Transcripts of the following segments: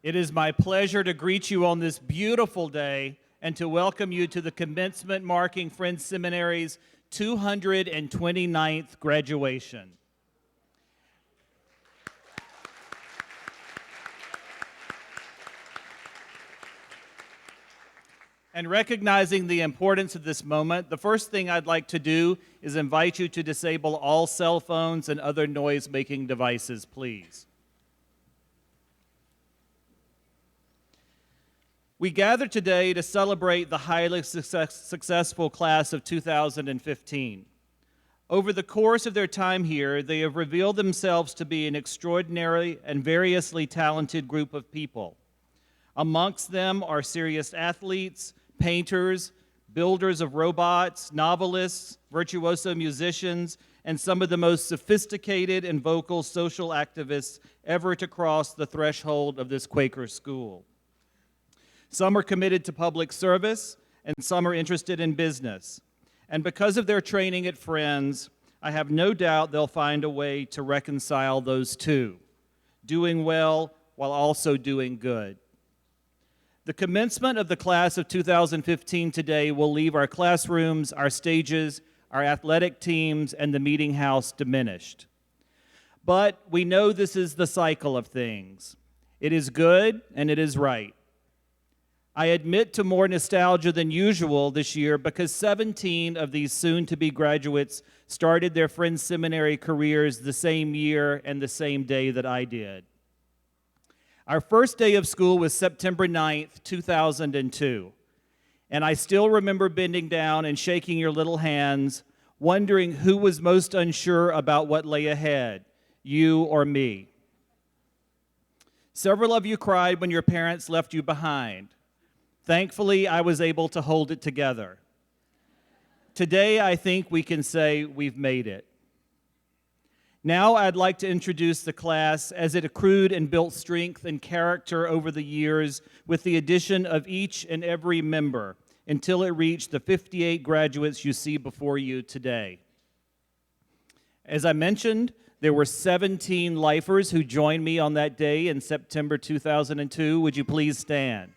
It is my pleasure to greet you on this beautiful day and to welcome you to the commencement marking Friends Seminary's 229th graduation. And recognizing the importance of this moment, the first thing I'd like to do is invite you to disable all cell phones and other noise-making devices, please. We gather today to celebrate the highly successful class of 2015. Over the course of their time here, they have revealed themselves to be an extraordinary and variously talented group of people. Amongst them are serious athletes, painters, builders of robots, novelists, virtuoso musicians, and some of the most sophisticated and vocal social activists ever to cross the threshold of this Quaker school. Some are committed to public service, and some are interested in business. And because of their training at Friends, I have no doubt they'll find a way to reconcile those two, doing well while also doing good. The commencement of the class of 2015 today will leave our classrooms, our stages, our athletic teams, and the meeting house diminished. But we know this is the cycle of things. It is good and it is right. I admit to more nostalgia than usual this year because 17 of these soon-to-be graduates started their Friends Seminary careers the same year and the same day that I did. Our first day of school was September 9th, 2002, and I still remember bending down and shaking your little hands, wondering who was most unsure about what lay ahead, you or me. Several of you cried when your parents left you behind. Thankfully, I was able to hold it together. Today, I think we can say we've made it. Now I'd like to introduce the class as it accrued and built strength and character over the years with the addition of each and every member until it reached the 58 graduates you see before you today. As I mentioned, there were 17 lifers who joined me on that day in September 2002. Would you please stand?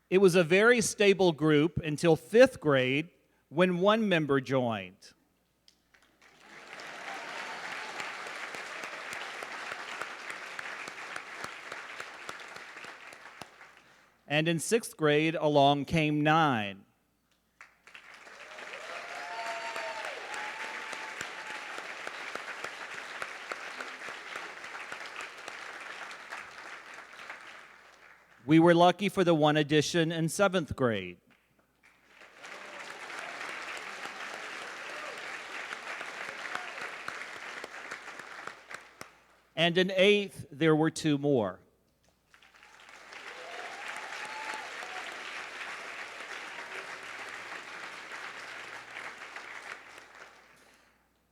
It was a very stable group until 5th grade when one member joined. And in 6th grade, along came 9. We were lucky for the one addition in 7th grade. And in 8th, there were 2 more.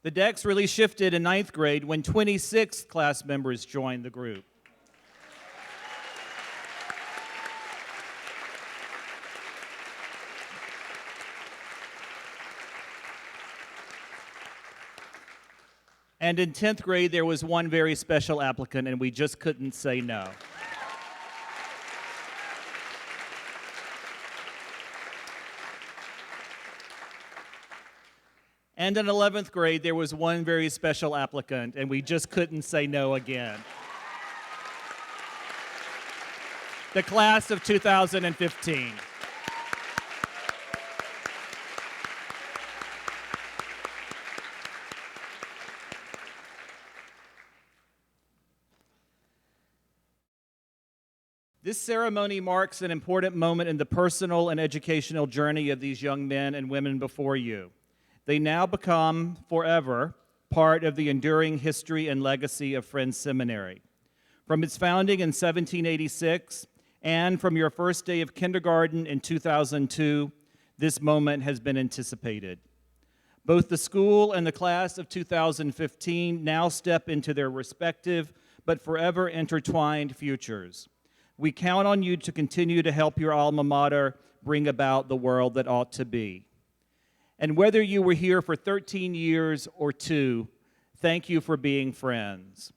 The decks really shifted in 9th grade when 26 class members joined the group. And in 10th grade, there was one very special applicant, and we just couldn't say no. And in 11th grade, there was one very special applicant, and we just couldn't say no again. The class of 2015. This ceremony marks an important moment in the personal and educational journey of these young men and women before you. They now become, forever, part of the enduring history and legacy of Friends Seminary. From its founding in 1786 and from your first day of kindergarten in 2002, this moment has been anticipated. Both the school and the class of 2015 now step into their respective but forever intertwined futures. We count on you to continue to help your alma mater bring about the world that ought to be. And whether you were here for 13 years or 2, thank you for being friends.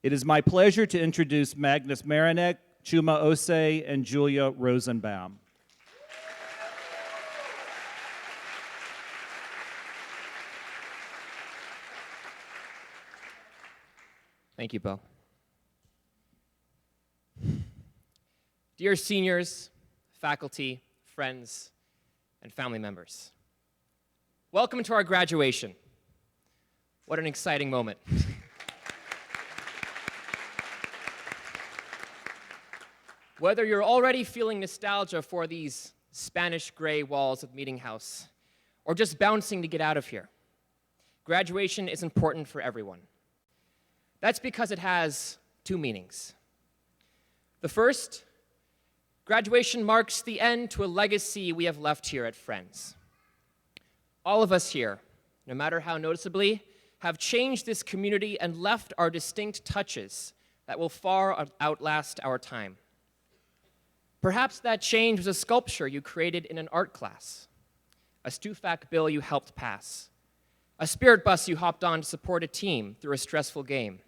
It is my pleasure to introduce Magnus Marinek, Chuma Osei, and Julia Rosenbaum. Thank you, Bo. Dear seniors, faculty, friends, and family members, welcome to our graduation. What an exciting moment. Whether you're already feeling nostalgia for these Spanish gray walls of Meeting House, or just bouncing to get out of here, graduation is important for everyone. That's because it has 2 meanings. The first, graduation marks the end to a legacy we have left here at Friends. All of us here, no matter how noticeably, have changed this community and left our distinct touches that will far outlast our time. Perhaps that change was a sculpture you created in an art class, a STUFAC bill you helped pass, a spirit bus you hopped on to support a team through a stressful game,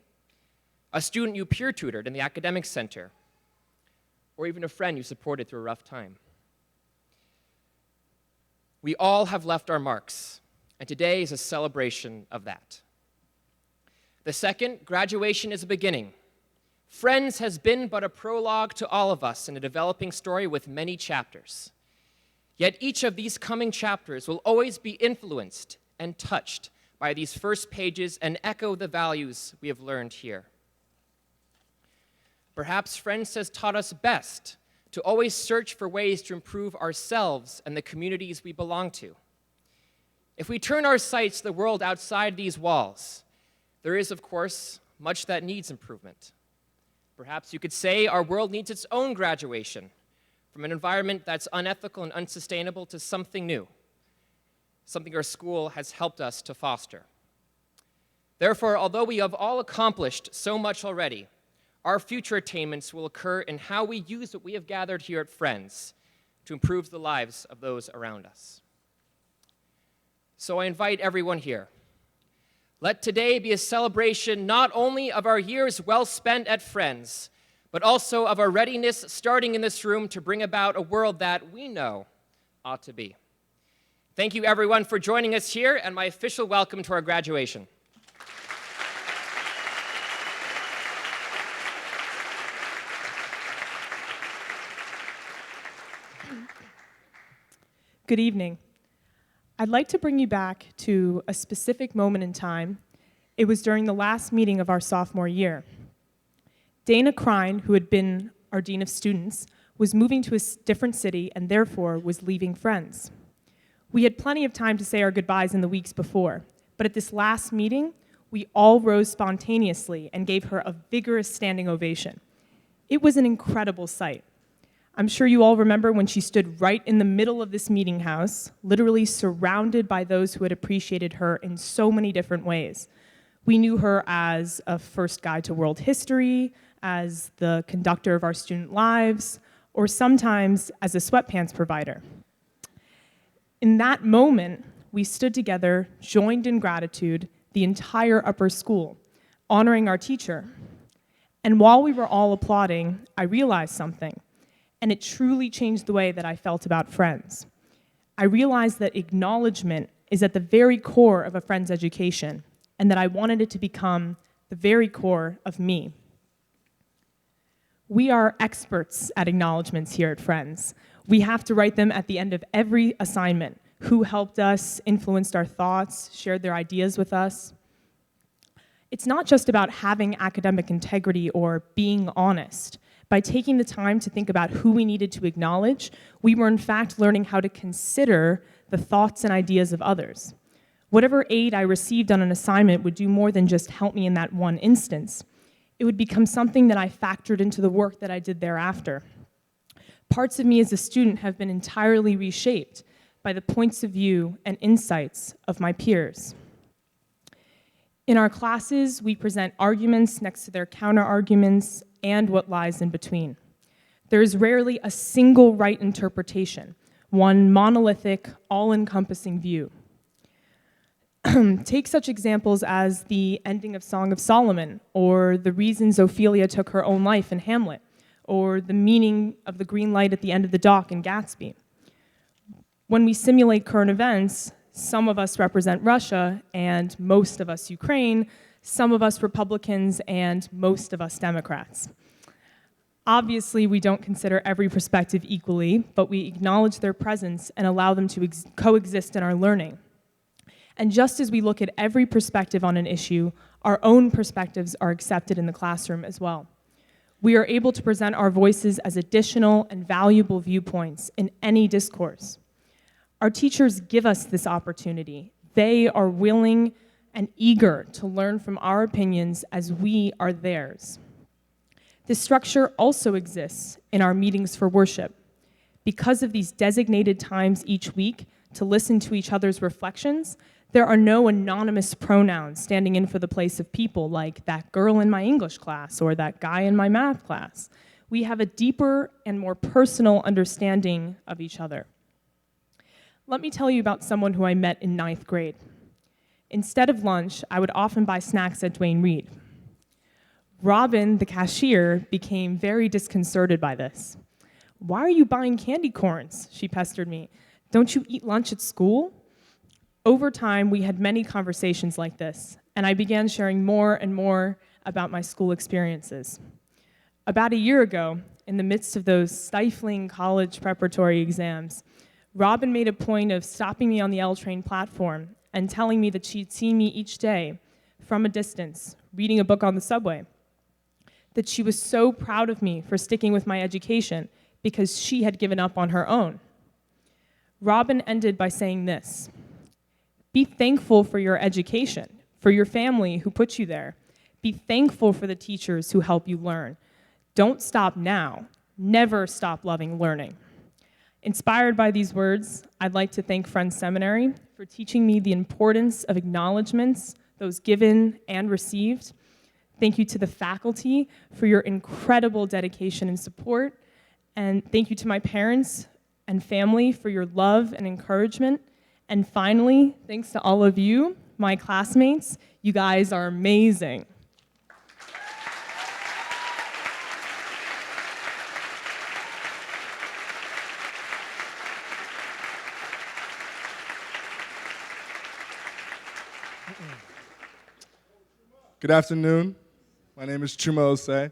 a student you peer tutored in the academic center, or even a friend you supported through a rough time. We all have left our marks, and today is a celebration of that. The second, graduation is a beginning. Friends has been but a prologue to all of us in a developing story with many chapters. Yet each of these coming chapters will always be influenced and touched by these first pages and echo the values we have learned here. Perhaps Friends has taught us best to always search for ways to improve ourselves and the communities we belong to. If we turn our sights to the world outside these walls, there is, of course, much that needs improvement. Perhaps you could say our world needs its own graduation, from an environment that's unethical and unsustainable to something new, something our school has helped us to foster. Therefore, although we have all accomplished so much already, our future attainments will occur in how we use what we have gathered here at Friends to improve the lives of those around us. So I invite everyone here. Let today be a celebration not only of our years well spent at Friends, but also of our readiness starting in this room to bring about a world that we know ought to be. Thank you, everyone, for joining us here, and my official welcome to our graduation. Good evening. I'd like to bring you back to a specific moment in time. It was during the last meeting of our sophomore year. Dana Krein, who had been our Dean of Students, was moving to a different city and therefore was leaving Friends. We had plenty of time to say our goodbyes in the weeks before, but at this last meeting, we all rose spontaneously and gave her a vigorous standing ovation. It was an incredible sight. I'm sure you all remember when she stood right in the middle of this meeting house, literally surrounded by those who had appreciated her in so many different ways. We knew her as a first guide to world history, as the conductor of our student lives, or sometimes as a sweatpants provider. In that moment, we stood together, joined in gratitude, the entire upper school, honoring our teacher. And while we were all applauding, I realized something. And it truly changed the way that I felt about Friends. I realized that acknowledgement is at the very core of a Friends education, and that I wanted it to become the very core of me. We are experts at acknowledgements here at Friends. We have to write them at the end of every assignment. Who helped us, influenced our thoughts, shared their ideas with us. It's not just about having academic integrity or being honest. By taking the time to think about who we needed to acknowledge, we were in fact learning how to consider the thoughts and ideas of others. Whatever aid I received on an assignment would do more than just help me in that one instance. It would become something that I factored into the work that I did thereafter. Parts of me as a student have been entirely reshaped by the points of view and insights of my peers. In our classes, we present arguments next to their counter-arguments and what lies in between. There is rarely a single right interpretation, one monolithic, all-encompassing view. Take such examples as the ending of Song of Solomon, or the reasons Ophelia took her own life in Hamlet, or the meaning of the green light at the end of the dock in Gatsby. When we simulate current events, some of us represent Russia, and most of us Ukraine, some of us Republicans, and most of us Democrats. Obviously, we don't consider every perspective equally, but we acknowledge their presence and allow them to coexist in our learning. And just as we look at every perspective on an issue, our own perspectives are accepted in the classroom as well. We are able to present our voices as additional and valuable viewpoints in any discourse. Our teachers give us this opportunity. They are willing and eager to learn from our opinions as we are theirs. This structure also exists in our meetings for worship. Because of these designated times each week to listen to each other's reflections, there are no anonymous pronouns standing in for the place of people like that girl in my English class or that guy in my math class. We have a deeper and more personal understanding of each other. Let me tell you about someone who I met in 9th grade. Instead of lunch, I would often buy snacks at Duane Reade. Robin, the cashier, became very disconcerted by this. "Why are you buying candy corns?" she pestered me. "Don't you eat lunch at school?" Over time, we had many conversations like this, and I began sharing more and more about my school experiences. About a year ago, in the midst of those stifling college preparatory exams, Robin made a point of stopping me on the L train platform and telling me that she'd seen me each day from a distance, reading a book on the subway, that she was so proud of me for sticking with my education because she had given up on her own. Robin ended by saying this: "Be thankful for your education, for your family who put you there. Be thankful for the teachers who help you learn. Don't stop now. Never stop loving learning." Inspired by these words, I'd like to thank Friends Seminary for teaching me the importance of acknowledgments, those given and received. Thank you to the faculty for your incredible dedication and support. And thank you to my parents and family for your love and encouragement. And finally, thanks to all of you, my classmates. You guys are amazing. Good afternoon. My name is Chuma Osei.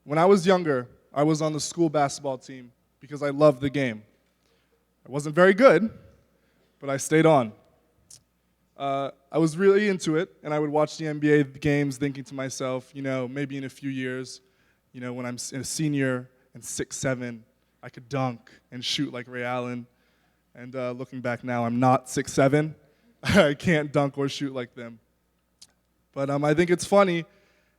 When I was younger, I was on the school basketball team because I loved the game. I wasn't very good, but I stayed on. I was really into it, and I would watch the NBA games thinking to myself, maybe in a few years, when I'm a senior and 6'7", I could dunk and shoot like Ray Allen. And looking back now, I'm not 6'7". I can't dunk or shoot like them. But I think it's funny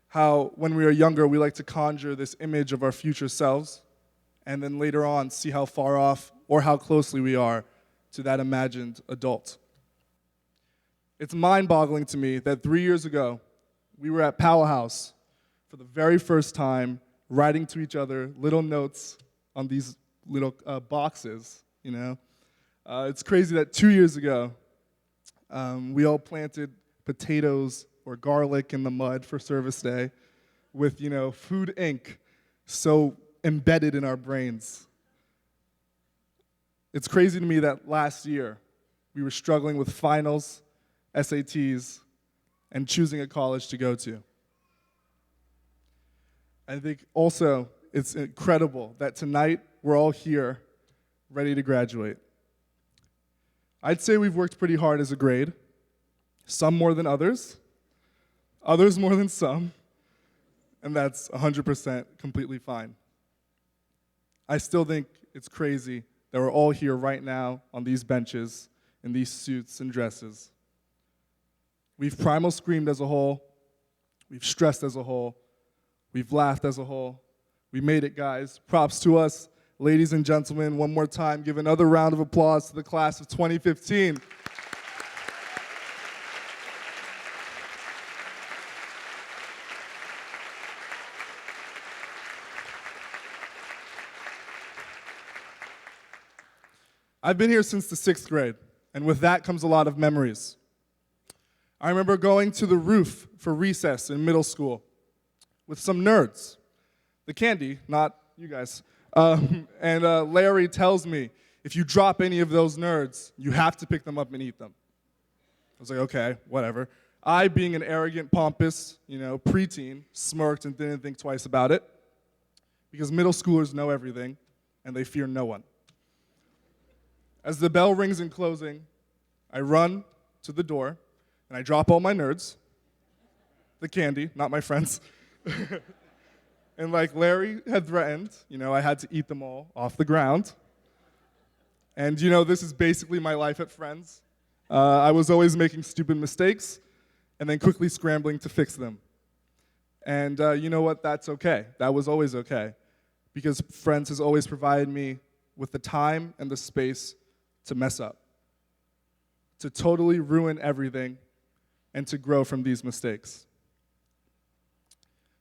how when we are younger, we like to conjure this image of our future selves, and then later on see how far off or how closely we are to that imagined adult. It's mind-boggling to me that 3 years ago, we were at Powerhouse for the very first time, writing to each other little notes on these little boxes, It's crazy that 2 years ago, we all planted potatoes or garlic in the mud for service day with, food ink so embedded in our brains. It's crazy to me that last year we were struggling with finals, SATs, and choosing a college to go to. I think also it's incredible that tonight we're all here ready to graduate. I'd say we've worked pretty hard as a grade, some more than others more than some, and that's 100% completely fine. I still think it's crazy that we're all here right now on these benches in these suits and dresses. We've primal screamed as a whole, we've stressed as a whole, we've laughed as a whole. We made it, guys. Props to us. Ladies and gentlemen, one more time, give another round of applause to the class of 2015. I've been here since the 6th grade, and with that comes a lot of memories. I remember going to the roof for recess in middle school with some nerds. The candy, not you guys. And Larry tells me, if you drop any of those nerds, you have to pick them up and eat them. I was like, okay, whatever. I, being an arrogant, pompous, preteen, smirked and didn't think twice about it, because middle schoolers know everything, and they fear no one. As the bell rings in closing, I run to the door, and I drop all my nerds, the candy, not my friends. And like Larry had threatened, I had to eat them all off the ground. And this is basically my life at Friends. I was always making stupid mistakes and then quickly scrambling to fix them. And you know what? That's okay. That was always okay. Because Friends has always provided me with the time and the space to mess up, to totally ruin everything, and to grow from these mistakes.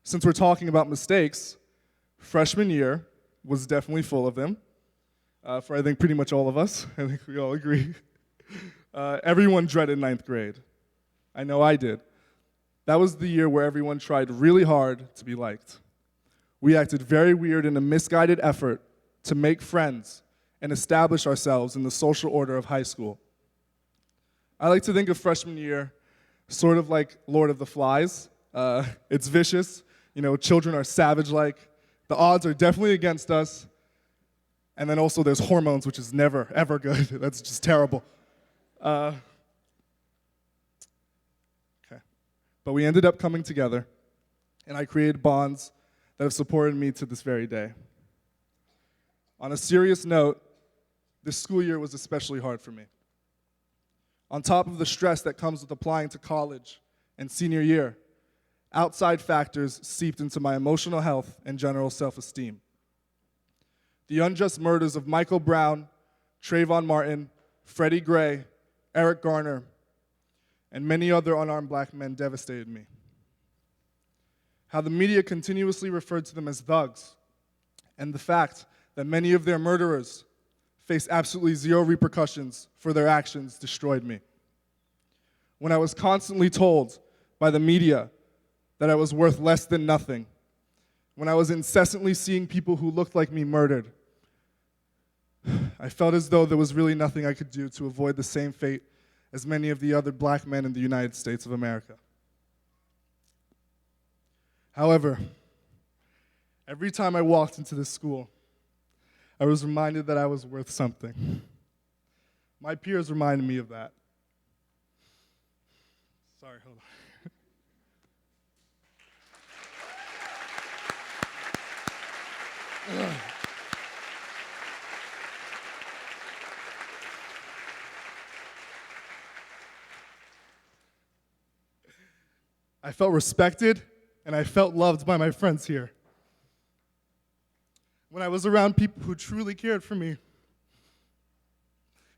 Since we're talking about mistakes, freshman year was definitely full of them, for I think pretty much all of us. I think we all agree. Everyone dreaded 9th grade. I know I did. That was the year where everyone tried really hard to be liked. We acted very weird in a misguided effort to make friends and establish ourselves in the social order of high school. I like to think of freshman year sort of like Lord of the Flies. It's vicious. Children are savage-like. The odds are definitely against us. And then also there's hormones, which is never, ever good. That's just terrible. Okay. But we ended up coming together, and I created bonds that have supported me to this very day. On a serious note, this school year was especially hard for me. On top of the stress that comes with applying to college and senior year, outside factors seeped into my emotional health and general self-esteem. The unjust murders of Michael Brown, Trayvon Martin, Freddie Gray, Eric Garner, and many other unarmed black men devastated me. How the media continuously referred to them as thugs, and the fact that many of their murderers face absolutely zero repercussions for their actions destroyed me. When I was constantly told by the media that I was worth less than nothing, when I was incessantly seeing people who looked like me murdered, I felt as though there was really nothing I could do to avoid the same fate as many of the other black men in the United States of America. However, every time I walked into this school, I was reminded that I was worth something. My peers reminded me of that. Sorry, hold on. I felt respected, and I felt loved by my friends here. When I was around people who truly cared for me,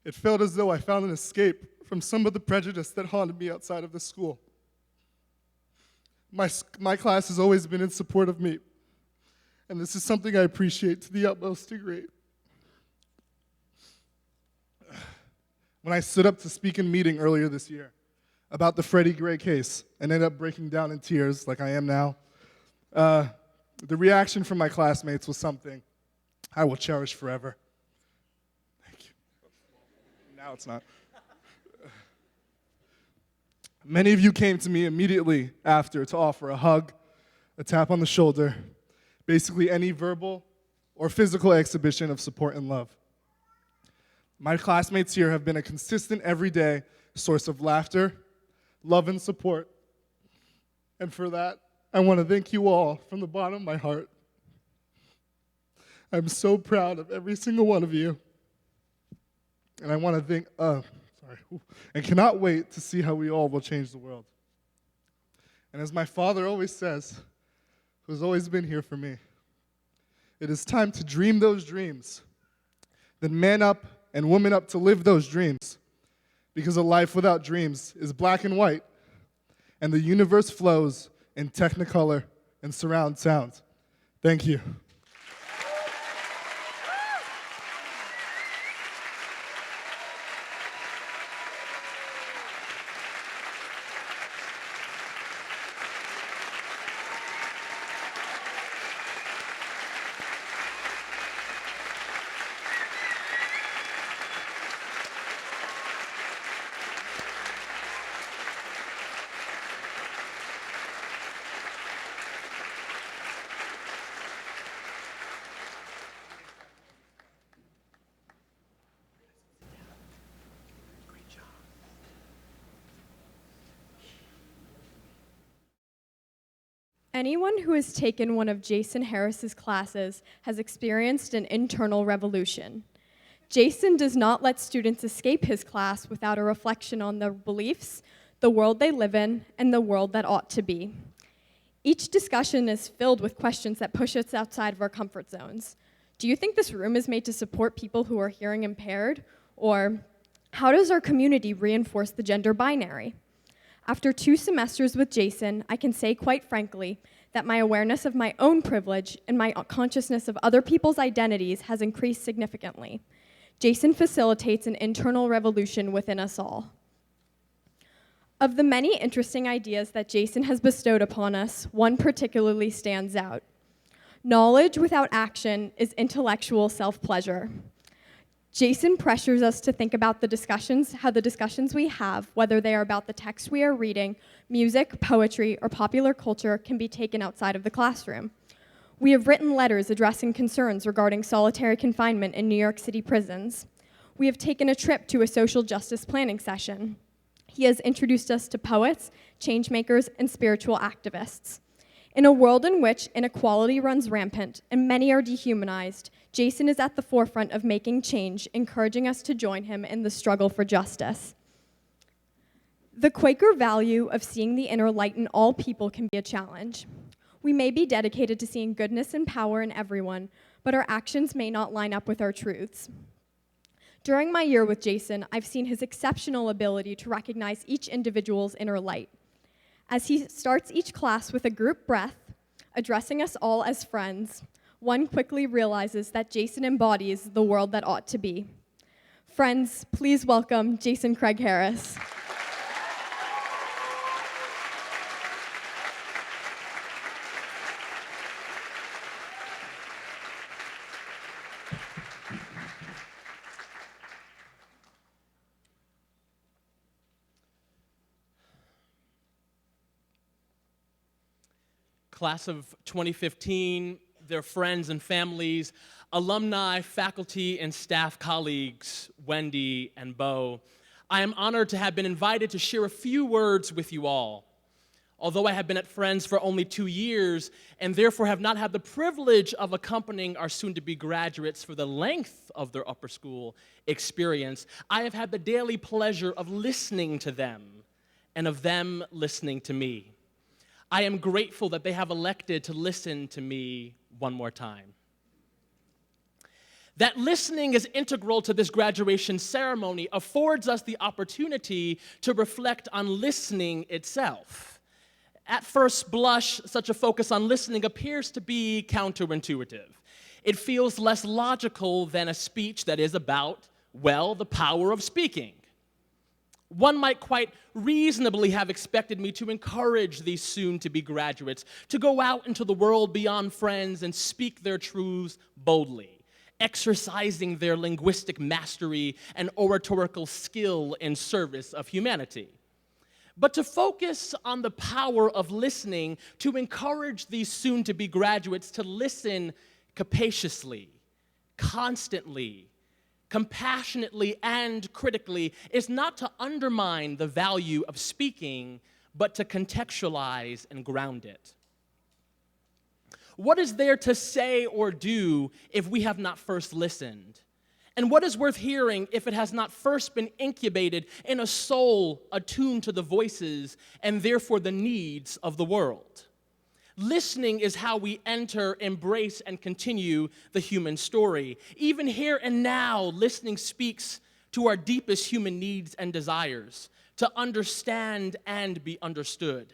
it felt as though I found an escape from some of the prejudice that haunted me outside of the school. My class has always been in support of me, and this is something I appreciate to the utmost degree. When I stood up to speak in a meeting earlier this year about the Freddie Gray case and ended up breaking down in tears like I am now, the reaction from my classmates was something I will cherish forever. Thank you. Now it's not. Many of you came to me immediately after to offer a hug, a tap on the shoulder, basically any verbal or physical exhibition of support and love. My classmates here have been a consistent, everyday source of laughter, love, and support. And for that, I want to thank you all from the bottom of my heart. I'm so proud of every single one of you. And I want to thank, and cannot wait to see how we all will change the world. And as my father always says, who's always been here for me, It is time to dream those dreams. Then man up and woman up to live those dreams. Because a life without dreams is black and white, and the universe flows in technicolor and surround sound. Thank you. Anyone who has taken one of Jason Harris's classes has experienced an internal revolution. Jason does not let students escape his class without a reflection on their beliefs, the world they live in, and the world that ought to be. Each discussion is filled with questions that push us outside of our comfort zones. Do you think this room is made to support people who are hearing impaired? Or how does our community reinforce the gender binary? After 2 semesters with Jason, I can say quite frankly that my awareness of my own privilege and my consciousness of other people's identities has increased significantly. Jason facilitates an internal revolution within us all. Of the many interesting ideas that Jason has bestowed upon us, one particularly stands out. Knowledge without action is intellectual self-pleasure. Jason pressures us to think about how the discussions we have, whether they are about the text we are reading, music, poetry, or popular culture, can be taken outside of the classroom. We have written letters addressing concerns regarding solitary confinement in New York City prisons. We have taken a trip to a social justice planning session. He has introduced us to poets, changemakers, and spiritual activists. In a world in which inequality runs rampant and many are dehumanized, Jason is at the forefront of making change, encouraging us to join him in the struggle for justice. The Quaker value of seeing the inner light in all people can be a challenge. We may be dedicated to seeing goodness and power in everyone, but our actions may not line up with our truths. During my year with Jason, I've seen his exceptional ability to recognize each individual's inner light. As he starts each class with a group breath, addressing us all as friends, one quickly realizes that Jason embodies the world that ought to be. Friends, please welcome Jason Craig Harris. Class of 2015, their friends and families, alumni, faculty, and staff colleagues, Wendy and Bo, I am honored to have been invited to share a few words with you all. Although I have been at Friends for only 2 years and therefore have not had the privilege of accompanying our soon-to-be graduates for the length of their upper school experience, I have had the daily pleasure of listening to them and of them listening to me. I am grateful that they have elected to listen to me one more time. That listening is integral to this graduation ceremony affords us the opportunity to reflect on listening itself. At first blush, such a focus on listening appears to be counterintuitive. It feels less logical than a speech that is about, well, the power of speaking. One might quite reasonably have expected me to encourage these soon-to-be graduates to go out into the world beyond Friends and speak their truths boldly, exercising their linguistic mastery and oratorical skill in service of humanity. But to focus on the power of listening, to encourage these soon-to-be graduates to listen capaciously, constantly, compassionately, and critically, is not to undermine the value of speaking, but to contextualize and ground it. What is there to say or do if we have not first listened? And what is worth hearing if it has not first been incubated in a soul attuned to the voices and therefore the needs of the world? Listening is how we enter, embrace, and continue the human story. Even here and now, listening speaks to our deepest human needs and desires, to understand and be understood.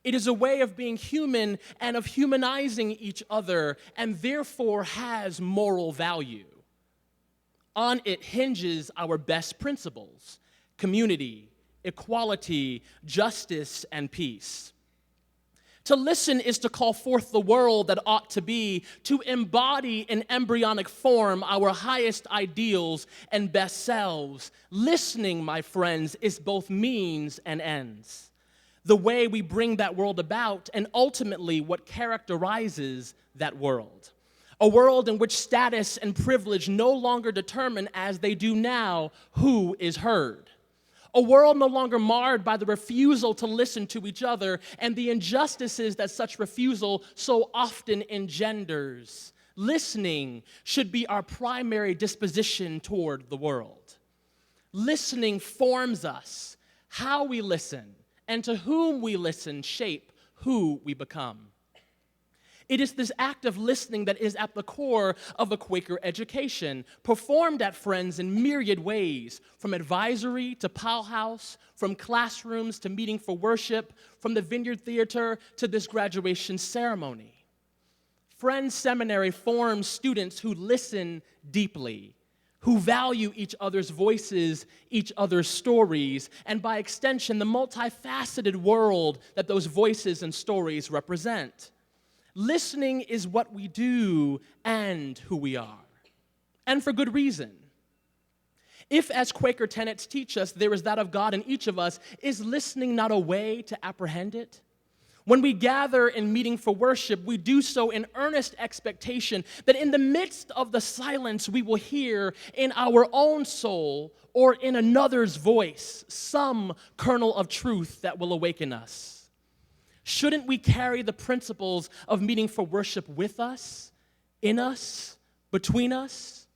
It is a way of being human and of humanizing each other, and therefore has moral value. On it hinges our best principles: community, equality, justice, and peace. To listen is to call forth the world that ought to be, to embody in embryonic form our highest ideals and best selves. Listening, my friends, is both means and ends. The way we bring that world about, and ultimately what characterizes that world. A world in which status and privilege no longer determine, as they do now, who is heard. A world no longer marred by the refusal to listen to each other and the injustices that such refusal so often engenders. Listening should be our primary disposition toward the world. Listening forms us. How we listen and to whom we listen shape who we become. It is this act of listening that is at the core of a Quaker education, performed at Friends in myriad ways, from advisory to Powell House, from classrooms to meeting for worship, from the Vineyard Theater to this graduation ceremony. Friends Seminary forms students who listen deeply, who value each other's voices, each other's stories, and by extension, the multifaceted world that those voices and stories represent. Listening is what we do and who we are, and for good reason. If, as Quaker tenets teach us, there is that of God in each of us, is listening not a way to apprehend it? When we gather in meeting for worship, we do so in earnest expectation that in the midst of the silence, we will hear in our own soul or in another's voice some kernel of truth that will awaken us. Shouldn't we carry the principles of meeting for worship with us, in us, between us?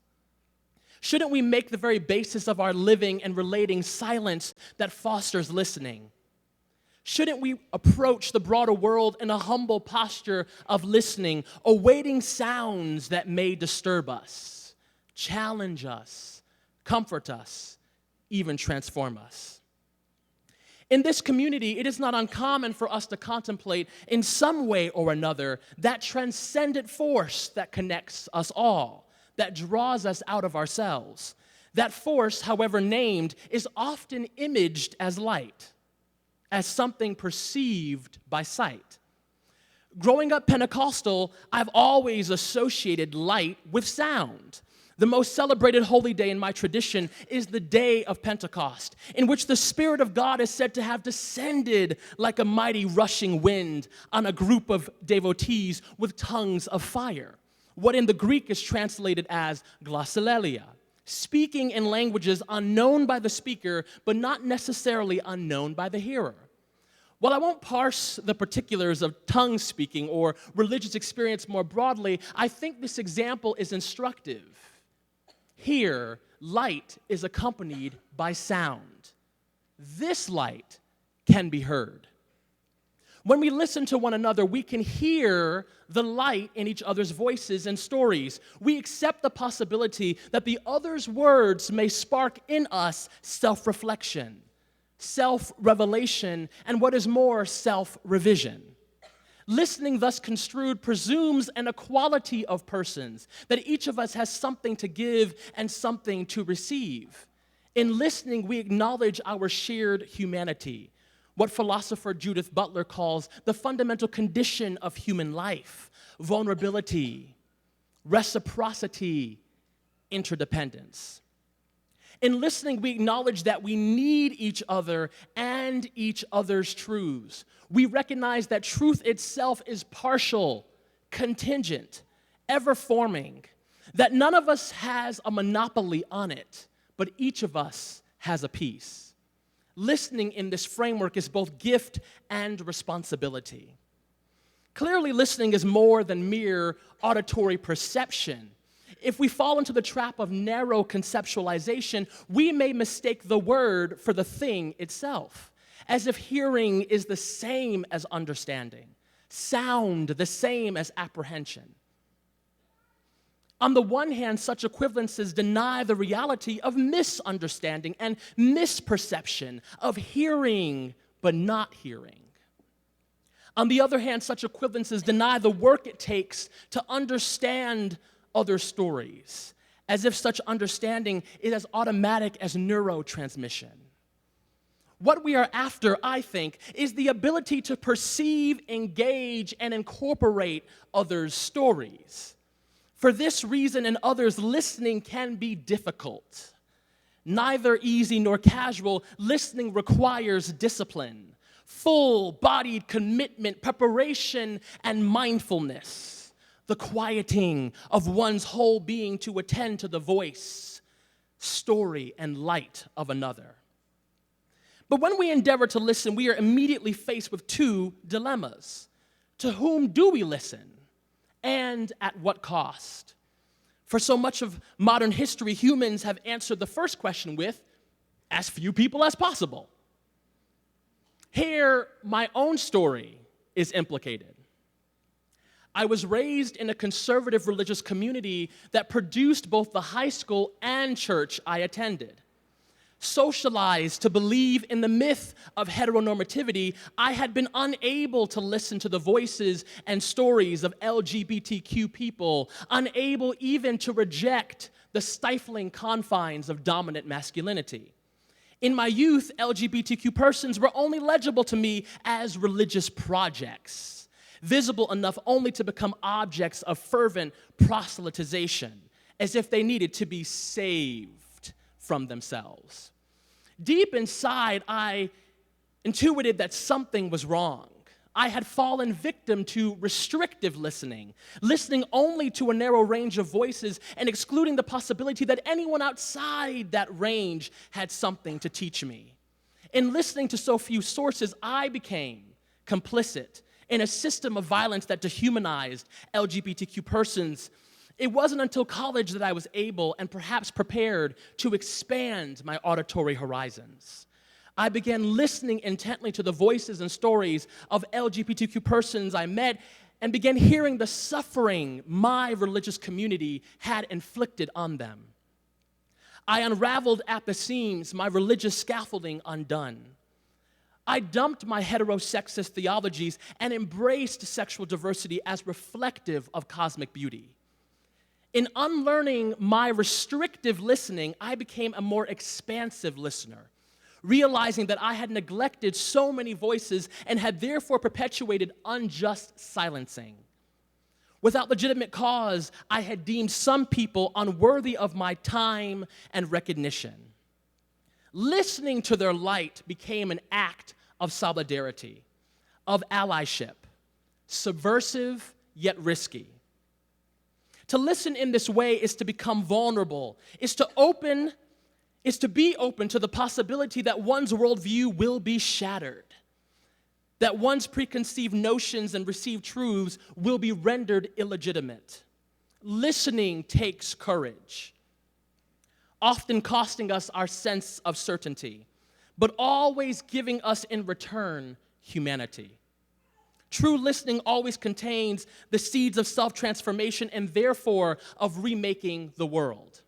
Shouldn't we make the very basis of our living and relating silence that fosters listening? Shouldn't we approach the broader world in a humble posture of listening, awaiting sounds that may disturb us, challenge us, comfort us, even transform us? In this community, it is not uncommon for us to contemplate in some way or another that transcendent force that connects us all, that draws us out of ourselves. That force, however named, is often imaged as light, as something perceived by sight. Growing up Pentecostal, I've always associated light with sound. The most celebrated holy day in my tradition is the day of Pentecost, in which the Spirit of God is said to have descended like a mighty rushing wind on a group of devotees with tongues of fire, what in the Greek is translated as glossolalia, speaking in languages unknown by the speaker, but not necessarily unknown by the hearer. While I won't parse the particulars of tongue speaking or religious experience more broadly, I think this example is instructive. Here, light is accompanied by sound. This light can be heard. When we listen to one another, we can hear the light in each other's voices and stories. We accept the possibility that the other's words may spark in us self-reflection, self-revelation, and what is more, self-revision. Listening, thus construed, presumes an equality of persons, that each of us has something to give and something to receive. In listening, we acknowledge our shared humanity, what philosopher Judith Butler calls the fundamental condition of human life: vulnerability, reciprocity, interdependence. In listening, we acknowledge that we need each other and each other's truths. We recognize that truth itself is partial, contingent, ever-forming, that none of us has a monopoly on it, but each of us has a piece. Listening in this framework is both gift and responsibility. Clearly, listening is more than mere auditory perception. If we fall into the trap of narrow conceptualization, we may mistake the word for the thing itself, as if hearing is the same as understanding, sound the same as apprehension. On the one hand, such equivalences deny the reality of misunderstanding and misperception, of hearing but not hearing. On the other hand, such equivalences deny the work it takes to understand other stories, as if such understanding is as automatic as neurotransmission. What we are after, I think, is the ability to perceive, engage, and incorporate others' stories. For this reason and others, listening can be difficult. Neither easy nor casual, listening requires discipline, full-bodied commitment, preparation, and mindfulness, the quieting of one's whole being to attend to the voice, story, and light of another. But when we endeavor to listen, we are immediately faced with two dilemmas. To whom do we listen? And at what cost? For so much of modern history, humans have answered the first question with, as few people as possible. Here, my own story is implicated. I was raised in a conservative religious community that produced both the high school and church I attended. Socialized to believe in the myth of heteronormativity, I had been unable to listen to the voices and stories of LGBTQ people, unable even to reject the stifling confines of dominant masculinity. In my youth, LGBTQ persons were only legible to me as religious projects, visible enough only to become objects of fervent proselytization, as if they needed to be saved from themselves. Deep inside, I intuited that something was wrong. I had fallen victim to restrictive listening, listening only to a narrow range of voices and excluding the possibility that anyone outside that range had something to teach me. In listening to so few sources, I became complicit in a system of violence that dehumanized LGBTQ persons. It wasn't until college that I was able and perhaps prepared to expand my auditory horizons. I began listening intently to the voices and stories of LGBTQ persons I met and began hearing the suffering my religious community had inflicted on them. I unraveled at the seams, my religious scaffolding undone. I dumped my heterosexist theologies and embraced sexual diversity as reflective of cosmic beauty. In unlearning my restrictive listening, I became a more expansive listener, realizing that I had neglected so many voices and had therefore perpetuated unjust silencing. Without legitimate cause, I had deemed some people unworthy of my time and recognition. Listening to their light became an act of solidarity, of allyship, subversive yet risky. To listen in this way is to become vulnerable, is to be open to the possibility that one's worldview will be shattered, that one's preconceived notions and received truths will be rendered illegitimate. Listening takes courage, often costing us our sense of certainty, but always giving us in return humanity. True listening always contains the seeds of self-transformation and therefore of remaking the world.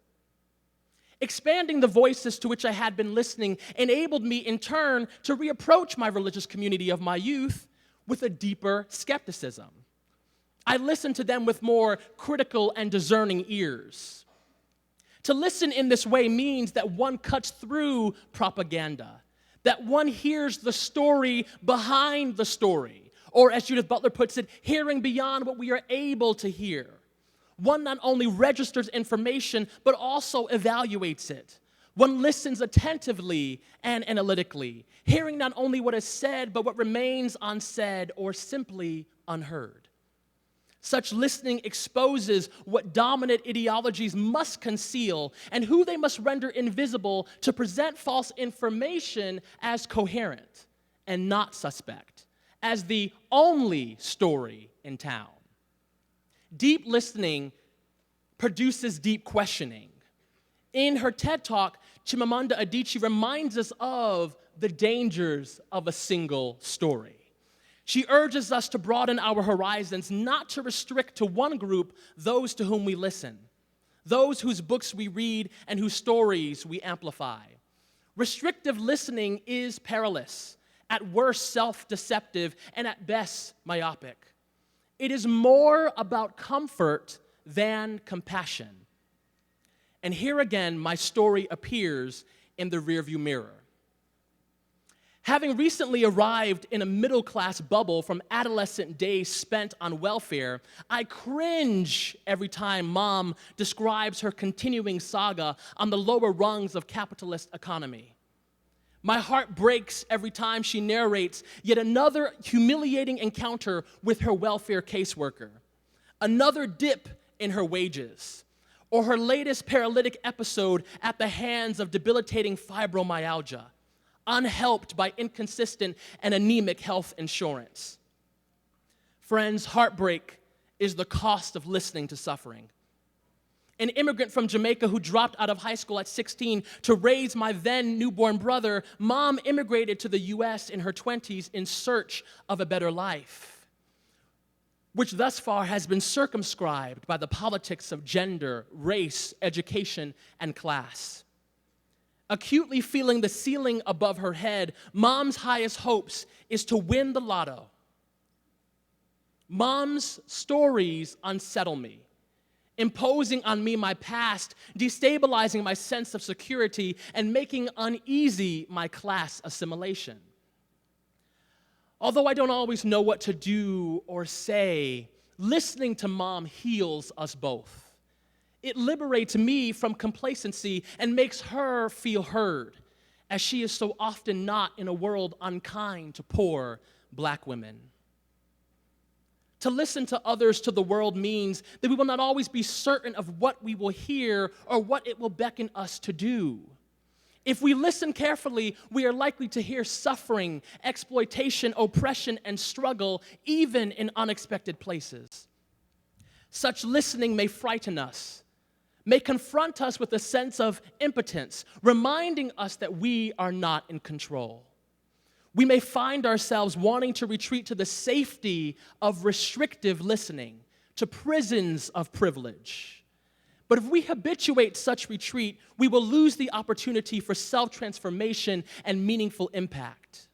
Expanding the voices to which I had been listening enabled me in turn to reapproach my religious community of my youth with a deeper skepticism. I listened to them with more critical and discerning ears. To listen in this way means that one cuts through propaganda, that one hears the story behind the story, or as Judith Butler puts it, hearing beyond what we are able to hear. One not only registers information, but also evaluates it. One listens attentively and analytically, hearing not only what is said, but what remains unsaid or simply unheard. Such listening exposes what dominant ideologies must conceal and who they must render invisible to present false information as coherent and not suspect, as the only story in town. Deep listening produces deep questioning. In her TED Talk, Chimamanda Adichie reminds us of the dangers of a single story. She urges us to broaden our horizons, not to restrict to one group those to whom we listen, those whose books we read and whose stories we amplify. Restrictive listening is perilous, at worst self-deceptive, and at best myopic. It is more about comfort than compassion. And here again, my story appears in the rearview mirror. Having recently arrived in a middle-class bubble from adolescent days spent on welfare, I cringe every time Mom describes her continuing saga on the lower rungs of capitalist economy. My heart breaks every time she narrates yet another humiliating encounter with her welfare caseworker, another dip in her wages, or her latest paralytic episode at the hands of debilitating fibromyalgia, unhelped by inconsistent and anemic health insurance. Friends, heartbreak is the cost of listening to suffering. An immigrant from Jamaica who dropped out of high school at 16 to raise my then newborn brother, Mom immigrated to the US in her 20s in search of a better life, which thus far has been circumscribed by the politics of gender, race, education, and class. Acutely feeling the ceiling above her head, Mom's highest hopes is to win the lotto. Mom's stories unsettle me, imposing on me my past, destabilizing my sense of security, and making uneasy my class assimilation. Although I don't always know what to do or say, listening to Mom heals us both. It liberates me from complacency and makes her feel heard, as she is so often not in a world unkind to poor Black women. To listen to others to the world means that we will not always be certain of what we will hear or what it will beckon us to do. If we listen carefully, we are likely to hear suffering, exploitation, oppression, and struggle, even in unexpected places. Such listening may frighten us, may confront us with a sense of impotence, reminding us that we are not in control. We may find ourselves wanting to retreat to the safety of restrictive listening, to prisons of privilege. But if we habituate such retreat, we will lose the opportunity for self-transformation and meaningful impact.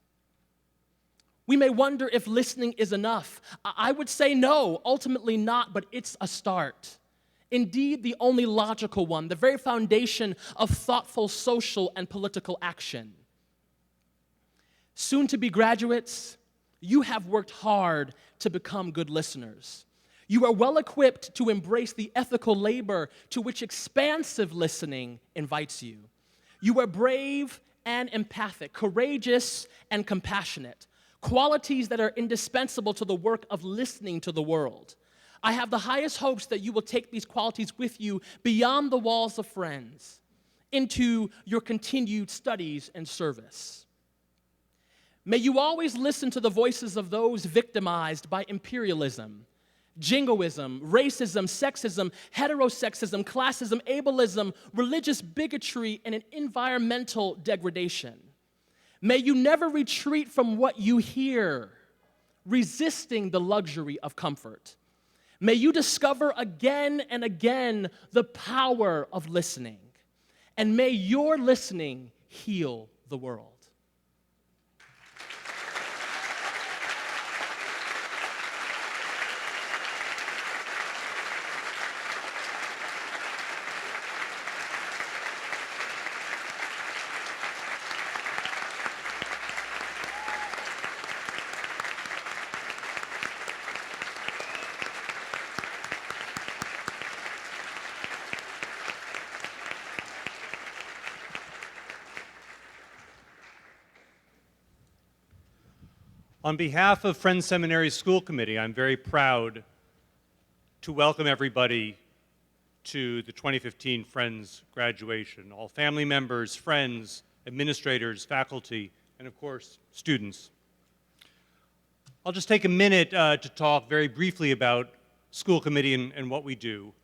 We may wonder if listening is enough. I would say no, ultimately not, but it's a start. Indeed, the only logical one, the very foundation of thoughtful social and political action. Soon-to-be graduates, you have worked hard to become good listeners. You are well-equipped to embrace the ethical labor to which expansive listening invites you. You are brave and empathic, courageous and compassionate, qualities that are indispensable to the work of listening to the world. I have the highest hopes that you will take these qualities with you beyond the walls of Friends, into your continued studies and service. May you always listen to the voices of those victimized by imperialism, jingoism, racism, sexism, heterosexism, classism, ableism, religious bigotry, and an environmental degradation. May you never retreat from what you hear, resisting the luxury of comfort. May you discover again and again the power of listening, and may your listening heal the world. On behalf of Friends Seminary School Committee, I'm very proud to welcome everybody to the 2015 Friends graduation. All family members, friends, administrators, faculty, and of course, students. I'll just take a minute to talk very briefly about school committee and what we do.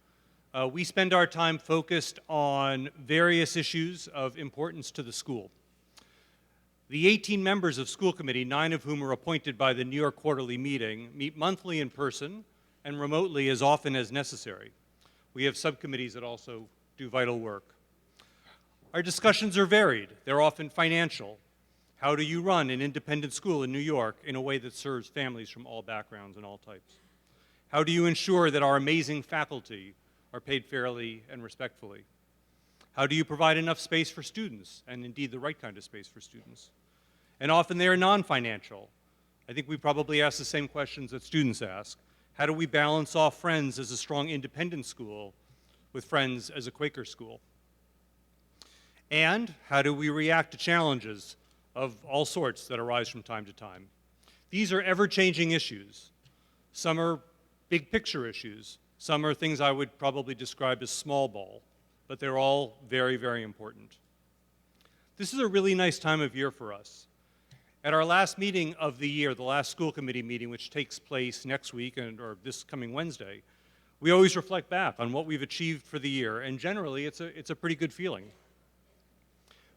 We spend our time focused on various issues of importance to the school. The 18 members of school committee, 9 of whom are appointed by the New York Quarterly Meeting, meet monthly in person and remotely as often as necessary. We have subcommittees that also do vital work. Our discussions are varied. They're often financial. How do you run an independent school in New York in a way that serves families from all backgrounds and all types? How do you ensure that our amazing faculty are paid fairly and respectfully? How do you provide enough space for students, and indeed the right kind of space for students? And often they are non-financial. I think we probably ask the same questions that students ask. How do we balance off Friends as a strong independent school with Friends as a Quaker school? And how do we react to challenges of all sorts that arise from time to time? These are ever-changing issues. Some are big picture issues. Some are things I would probably describe as small ball, but they're all very, very important. This is a really nice time of year for us. At our last meeting of the year, the last school committee meeting, which takes place next week or this coming Wednesday, we always reflect back on what we've achieved for the year, and generally it's a pretty good feeling.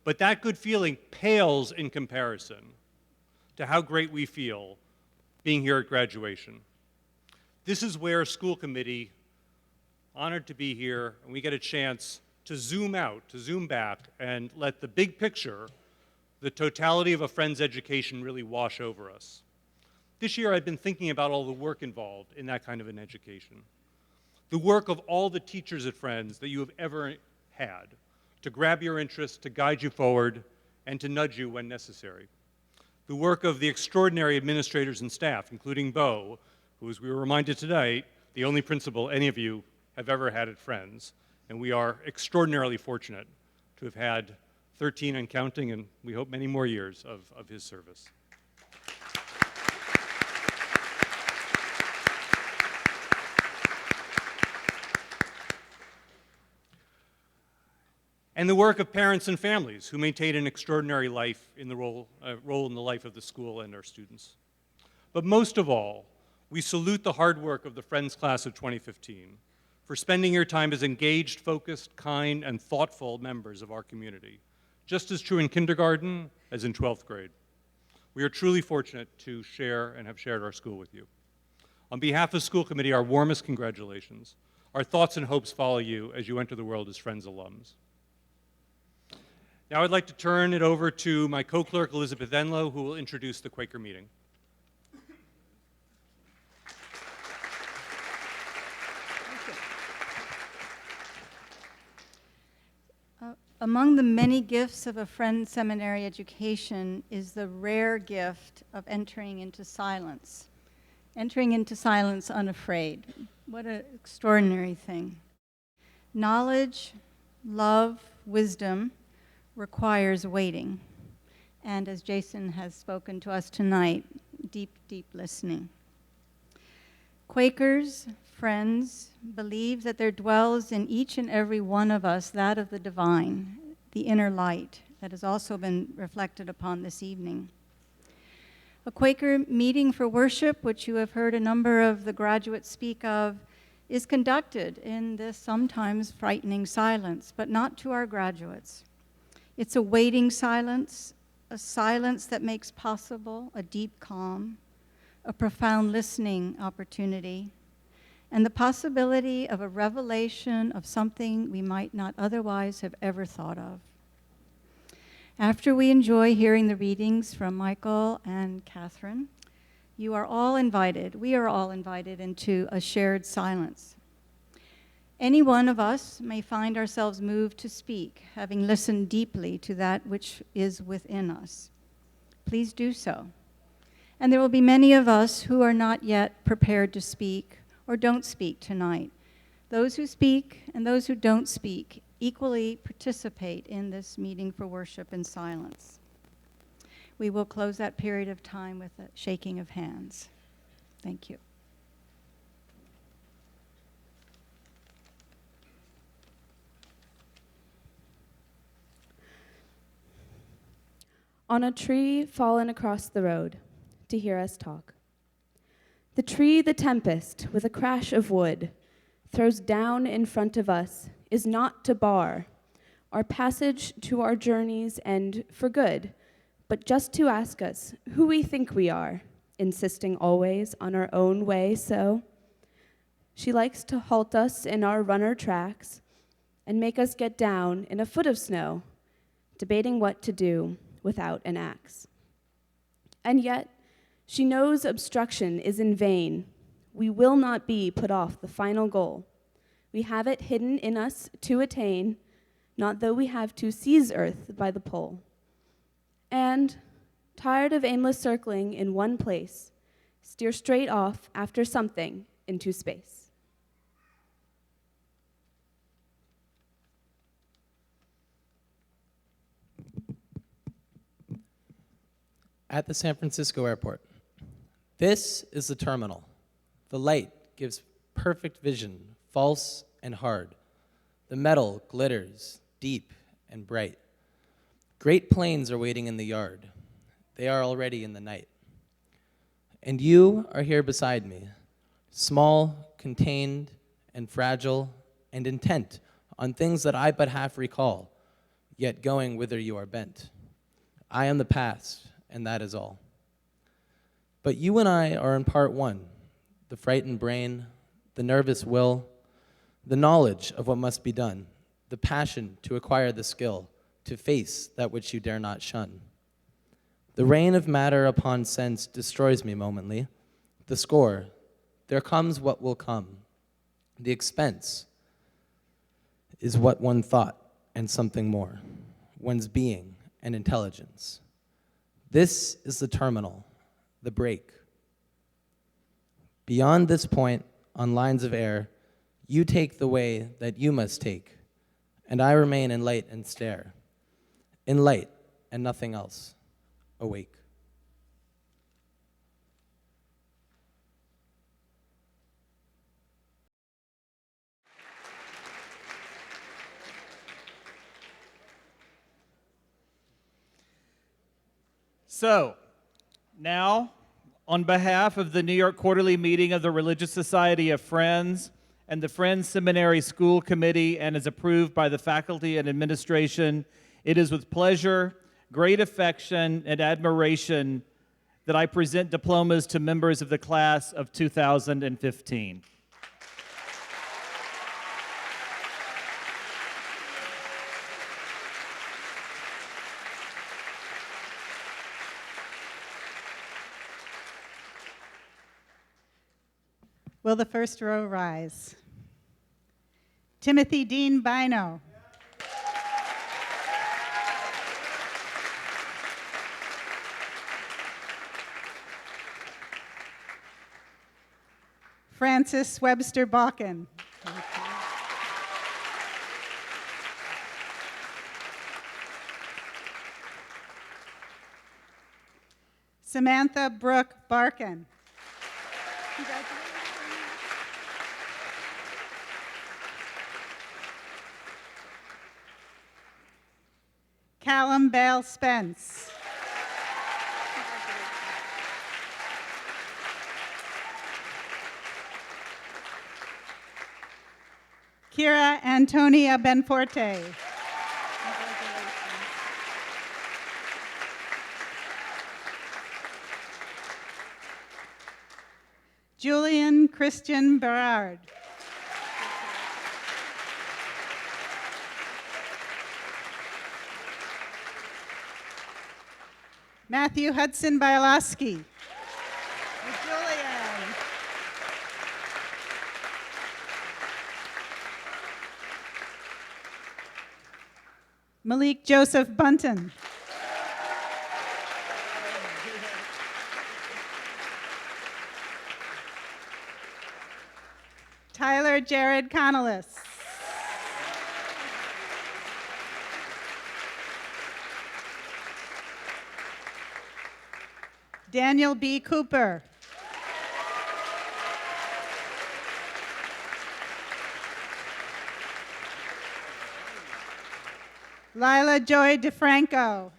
But that good feeling pales in comparison to how great we feel being here at graduation. This is where school committee, honored to be here, and we get a chance to zoom out, to zoom back, and let the big picture, the totality of a Friends education, really wash over us. This year I've been thinking about all the work involved in that kind of an education. The work of all the teachers at Friends that you have ever had to grab your interest, to guide you forward, and to nudge you when necessary. The work of the extraordinary administrators and staff, including Bo, who, as we were reminded today, the only principal any of you have ever had at Friends, and we are extraordinarily fortunate to have had 13 and counting, and we hope many more years of his service. And the work of parents and families who maintain an extraordinary life in the role in the life of the school and our students. But most of all, we salute the hard work of the Friends class of 2015 for spending your time as engaged, focused, kind, and thoughtful members of our community, just as true in kindergarten as in 12th grade. We are truly fortunate to share and have shared our school with you. On behalf of school committee, our warmest congratulations. Our thoughts and hopes follow you as you enter the world as Friends alums. Now I'd like to turn it over to my co-clerk, Elizabeth Enlow, who will introduce the Quaker meeting. Among the many gifts of a Friends Seminary education is the rare gift of entering into silence unafraid. What an extraordinary thing. Knowledge, love, wisdom requires waiting, and as Jason has spoken to us tonight, deep, deep listening. Quakers, Friends, believe that there dwells in each and every one of us that of the divine, the inner light that has also been reflected upon this evening. A Quaker meeting for worship, which you have heard a number of the graduates speak of, is conducted in this sometimes frightening silence, but not to our graduates. It's a waiting silence, a silence that makes possible a deep calm, a profound listening opportunity, and the possibility of a revelation of something we might not otherwise have ever thought of. After we enjoy hearing the readings from Michael and Catherine, we are all invited into a shared silence. Any one of us may find ourselves moved to speak, having listened deeply to that which is within us. Please do so. And there will be many of us who are not yet prepared to speak or don't speak tonight. Those who speak and those who don't speak equally participate in this meeting for worship in silence. We will close that period of time with a shaking of hands. Thank you. On a tree fallen across the road to hear us talk. The tree the tempest, with a crash of wood, throws down in front of us is not to bar our passage to our journey's end for good, but just to ask us who we think we are, insisting always on our own way so. She likes to halt us in our runner tracks and make us get down in a foot of snow, debating what to do without an axe. And yet, she knows obstruction is in vain. We will not be put off the final goal. We have it hidden in us to attain, not though we have to seize earth by the pole. And, tired of aimless circling in one place, steer straight off after something into space. At the San Francisco airport. This is the terminal. The light gives perfect vision, false and hard. The metal glitters deep and bright. Great planes are waiting in the yard. They are already in the night. And you are here beside me, small, contained, and fragile, and intent on things that I but half recall, yet going whither you are bent. I am the past, and that is all. But you and I are in part one, the frightened brain, the nervous will, the knowledge of what must be done, the passion to acquire the skill, to face that which you dare not shun. The rain of matter upon sense destroys me momently. The score, there comes what will come. The expense is what one thought and something more, one's being and intelligence. This is the terminal, the break. Beyond this point, on lines of air, you take the way that you must take, and I remain in light and stare, in light and nothing else, awake. So, now, on behalf of the New York Quarterly Meeting of the Religious Society of Friends and the Friends Seminary School Committee, and is approved by the faculty and administration, it is with pleasure, great affection, and admiration that I present diplomas to members of the class of 2015. Will the first row rise? Timothy Dean Bino. Francis Webster Balkin. Samantha Brooke Barkin. Callum Bale Spence. Kira Antonia Benforte. Julian Christian Berard. Matthew Hudson Bialowski. Julian. Malik Joseph Bunton. Tyler Jared Connellis. Daniel B. Cooper. Lila Joy DeFranco.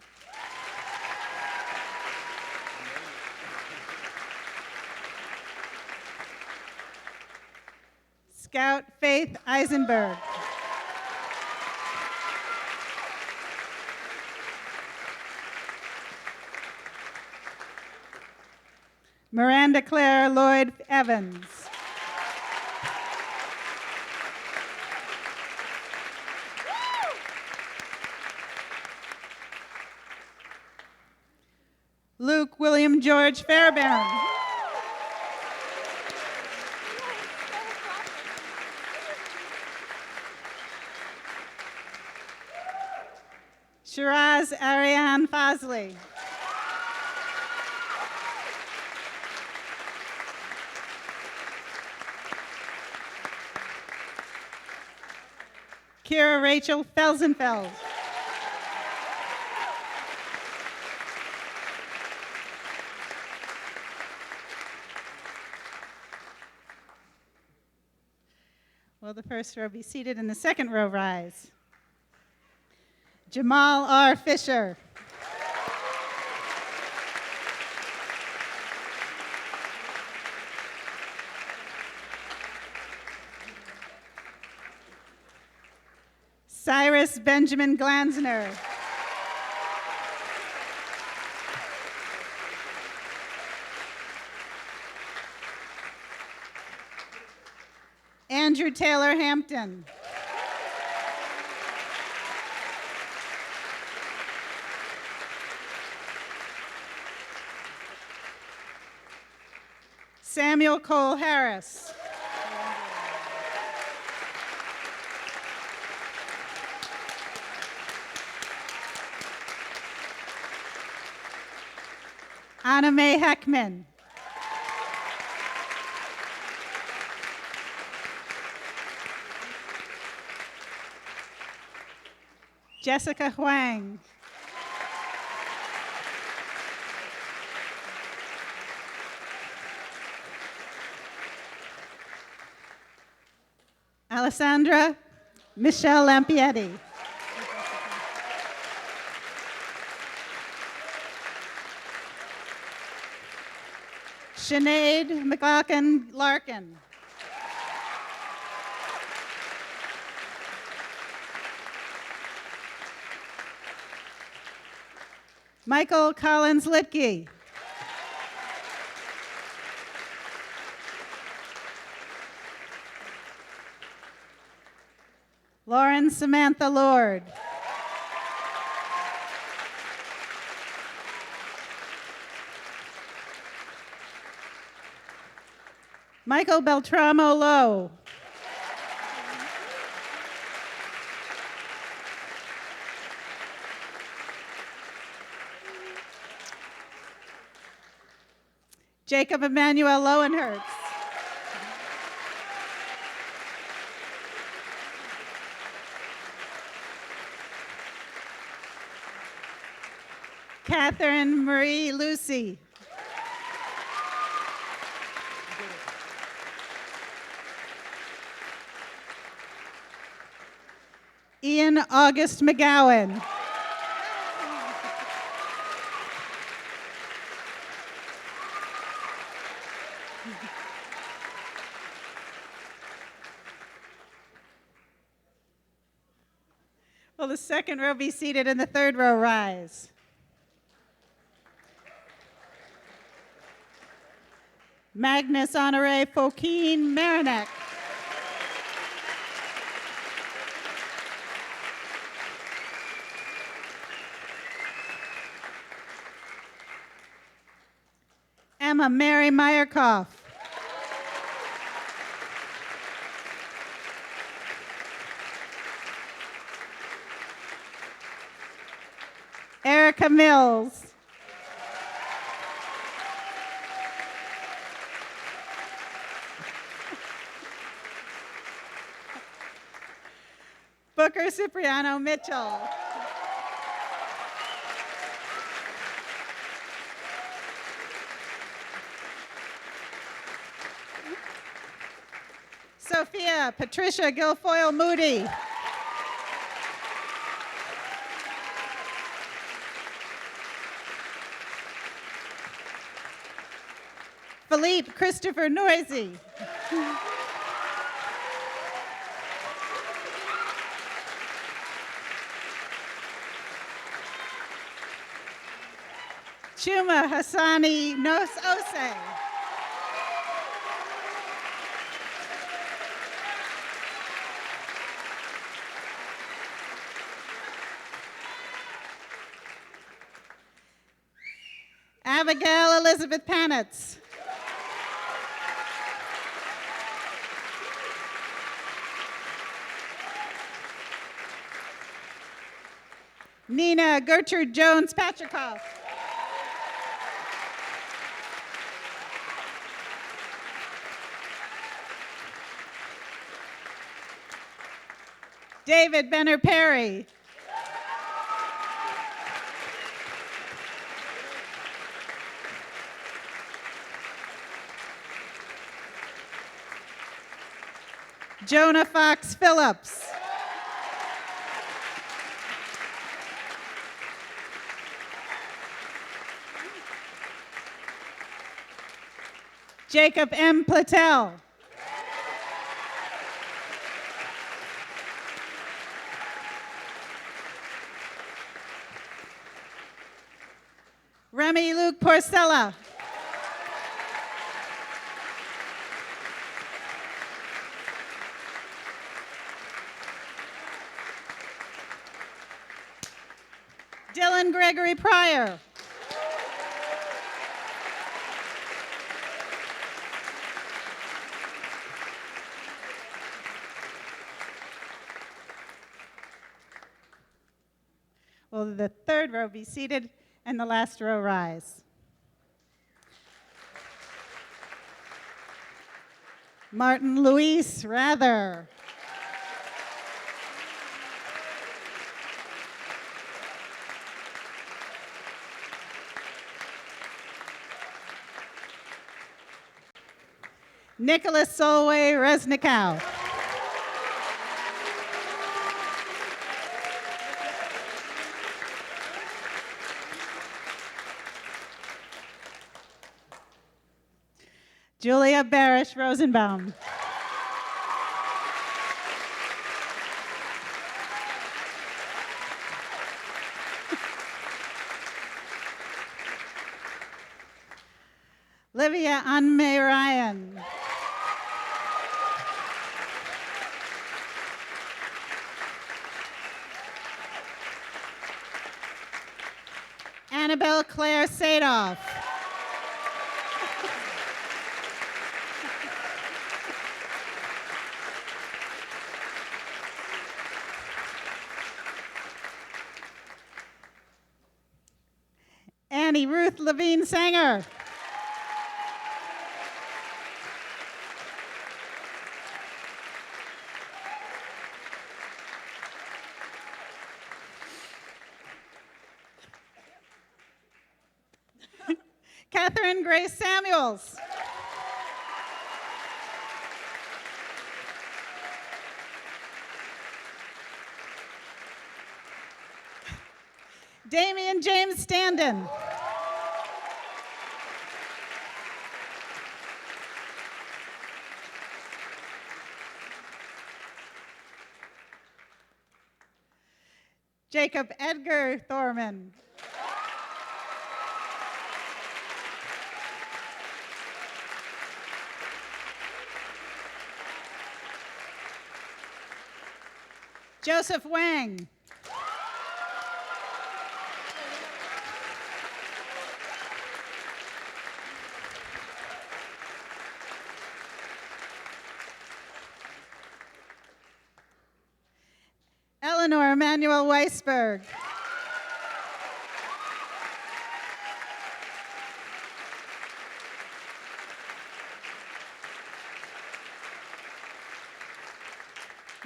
Scout Faith Eisenberg. Miranda Claire Lloyd Evans. Luke William George Fairbairn. Shiraz Ariane Fazli. Kira Rachel Felsenfeld. Will the first row be seated and the second row rise? Jamal R. Fisher. Cyrus Benjamin Glansner. Andrew Taylor Hampton. Samuel Cole Harris. Anna Mae Heckman. Jessica Huang. Alessandra Michelle Lampietti. Sinead McLaughlin Larkin. Michael Collins Litke. Lauren Samantha Lord. Michael Beltramo Lowe. Jacob Emmanuel Lowenhertz. Catherine Marie Lucy. Ian August McGowan. Will the second row be seated and the third row rise? Magnus Honore Fokine Marinek. Emma Mary Meyerkoff. Erica Mills. Booker Cipriano Mitchell. Sophia Patricia Guilfoyle Moody. Philippe Christopher Noisy. Chuma Hassani Nos Ose. Abigail Elizabeth Panitz. Nina Gertrude Jones Patricoff. David Benner Perry. Jonah Fox Phillips. Jacob M. Platel. Remy Luke Porcella. Dylan Gregory Pryor. Will the third row be seated and the last row rise? Martin Luis Rather. Nicholas Solway Resnikow. Julia Barish Rosenbaum. Livia Anne-May Ryan. Annabelle Claire Sadoff. Annie Ruth Levine Sanger. Catherine Grace Samuels. Damian James Standen. Jacob Edgar Thorman. Joseph Wang. Eleanor Emanuel Weisberg.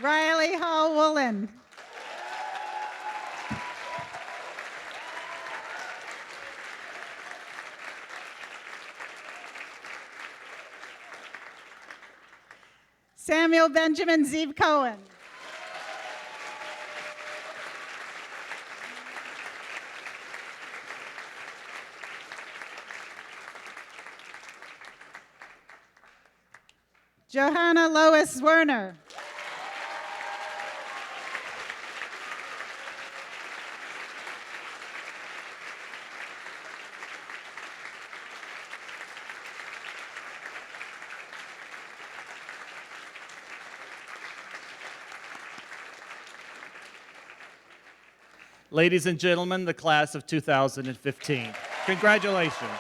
Riley Hall Woolen. Samuel Benjamin Zeev Cohen. Johanna Lois Werner. Ladies and gentlemen, the class of 2015. Congratulations.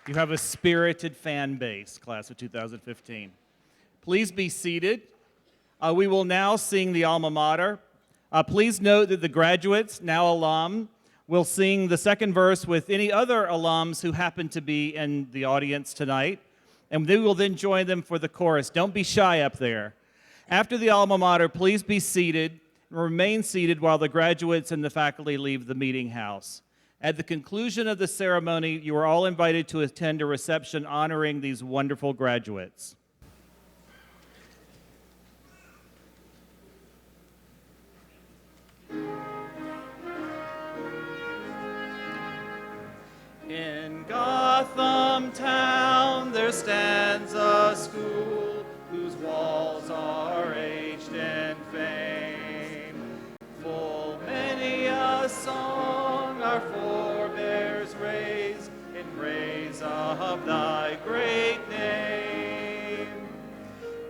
You have a spirited fan base, class of 2015. Please be seated. We will now sing the alma mater. Please note that the graduates, now alum, will sing the second verse with any other alums who happen to be in the audience tonight, and they will then join them for the chorus. Don't be shy up there. After the alma mater, please be seated and remain seated while the graduates and the faculty leave the meeting house. At the conclusion of the ceremony, you are all invited to attend a reception honoring these wonderful graduates. In Gotham town there stands a school whose walls are aged in fame. Full many a song our forebears raised in praise of thy great name.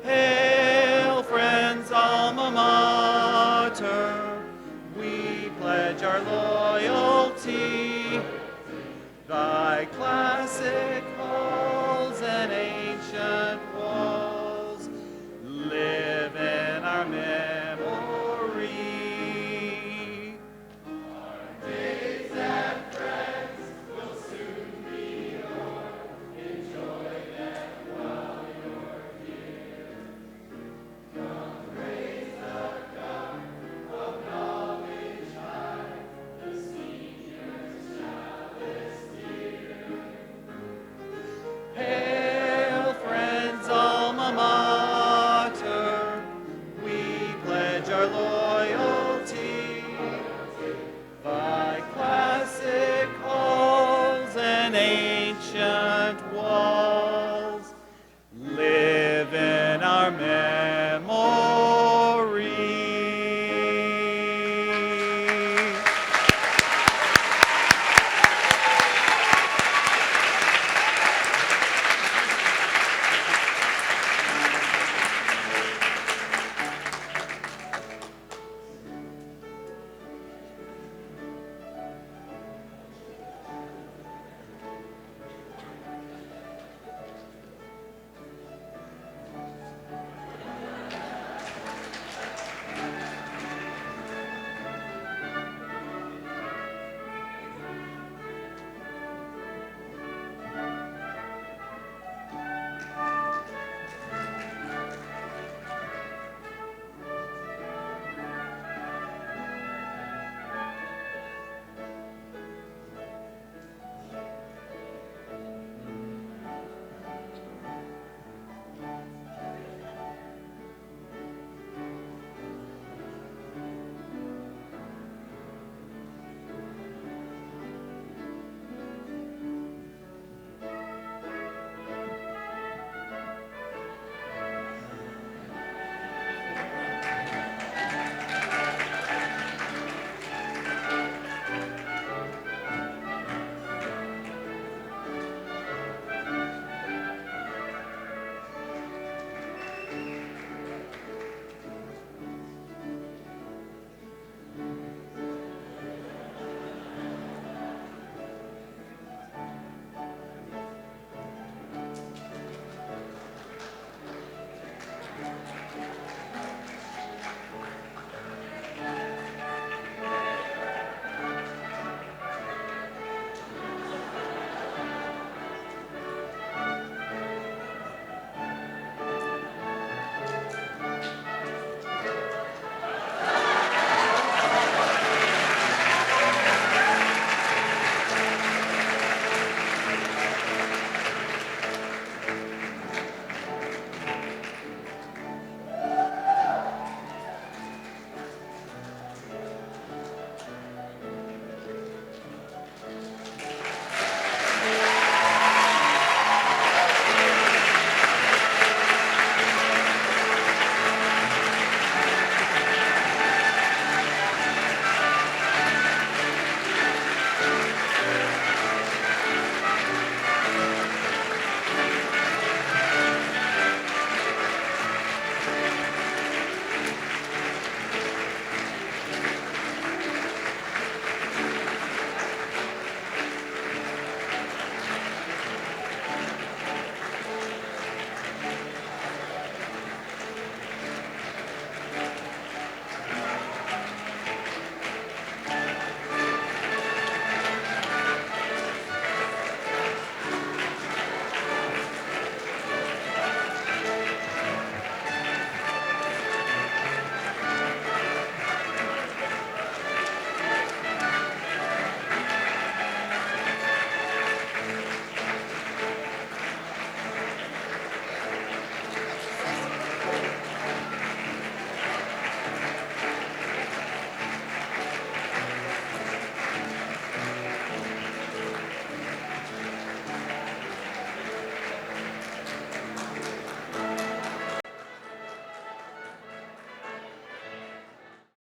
Hail, friends, alma mater, we pledge our loyalty. Thy classic halls and ancient walls live in our memory. Our days and friends will soon be o'er. Enjoy them while you're here. Come raise the cup of knowledge high, the seniors chalice dear. Hail, friends, alma mater, we pledge our loyalty. By classic halls and ancient walls.